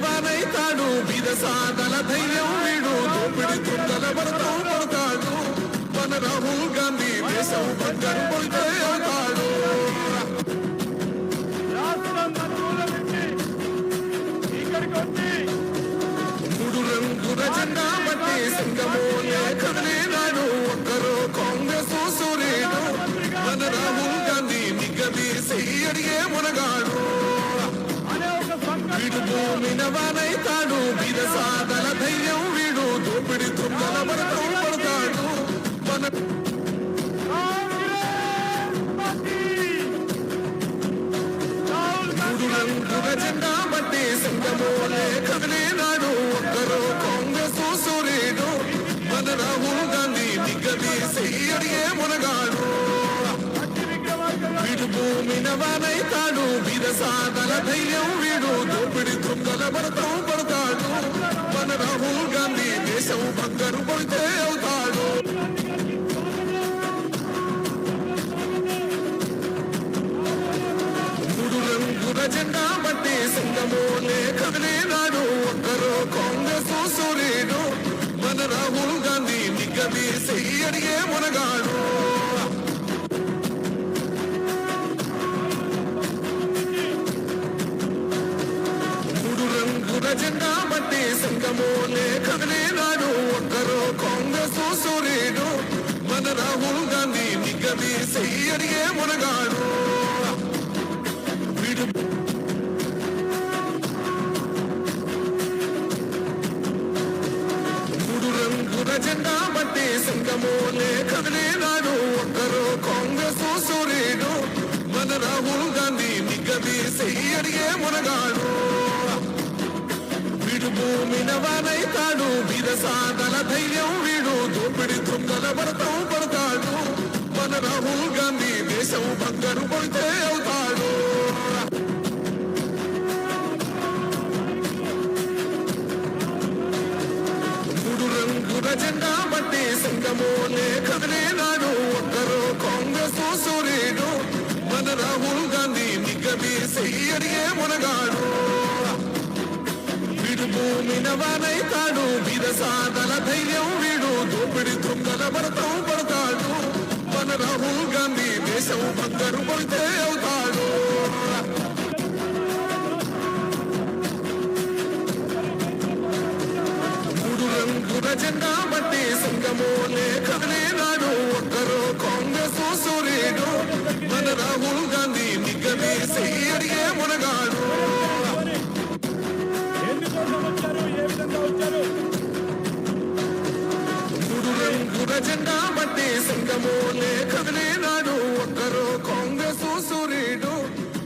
మినవానైతాడు విదసాదల ధైర్యం వీడు దోపిడి తుంగల భరతం పడతాడు మన రాహుల్ గాంధీ దేశం బంగారు పోయితే అవుతాడు మూడు రంగుల జెండా బట్టి సింగమోలే కదిలినాడు ఒక్కరో కాంగ్రెస్ సూర్యుడు మన రాహుల్ గాంధీ నిగదీసి అడిగే మునగాడు వీడు భూమినవానైతాడు విదసాదల ధైర్యం వీడు దోపిడి తుంగల భరతం పడతాడు మన మూడు రంగుల జెండా బట్టి సింగమోలే కదిలినాడు ఒక్కరో కాంగ్రెస్ సూర్యుడు మన రాహుల్ గాంధీ నిగదీసి అడిగే మునగాడు వీడు భూమినవానైతాడు విదసాదల ధైర్యం వీడు దోపిడి తుంగల భరతం పడతాడు మన రాహుల్ గాంధీ దేశం బంగారు పోయితే అవుతాడు మూడు రంగుల జెండా బట్టి సింగమోలే కదిలినాడు ఒక్కరో కాంగ్రెస్ సూర్యుడు మన రాహుల్ గాంధీ నిగదీసి అడిగే మునగాడు జెండా బట్టి సింగమోలే కదిలినాడు ఒక్కరో కాంగ్రెస్ సూర్యుడు మన రాహుల్ గాంధీ నిగదీసి అడిగే మునగాడు వీడు మూడు రంగుల జెండా బట్టి సింగమోలే కదిలినాడు ఒక్కరో కాంగ్రెస్ సూర్యుడు మన రాహుల్ గాంధీ నిగదీసి అడిగే మునగాడు వీడు భూమినవానైతాడు విదసాదల ధైర్యం వీడు దోపిడి తుంగల భరతం పడతాడు మన రాహుల్ గాంధీ దేశం బంగారు పోయితే అవుతాడు మూడు రంగుల జెండా బట్టి సింగమోలే కదిలినాడు ఒక్కరో కాంగ్రెస్ సూర్యుడు మన రాహుల్ గాంధీ నిగదీసి అడిగే మునగాడు భూమినవానైతాడు విదసాదల ధైర్యం వీడు దోపిడి తుంగల భరతం పడతాడు మన రాహుల్ గాంధీ దేశం బంగారు పోయితే అవుతాడు మూడు రంగుల జెండా బట్టి సింగమోలే కదిలినాడు ఒక్కరో కాంగ్రెస్ సూర్యుడు మన రాహుల్ గాంధీ నిగదీసి అడిగే మునగాడు మూడు రంగుల జెండా బట్టి సింగమోలే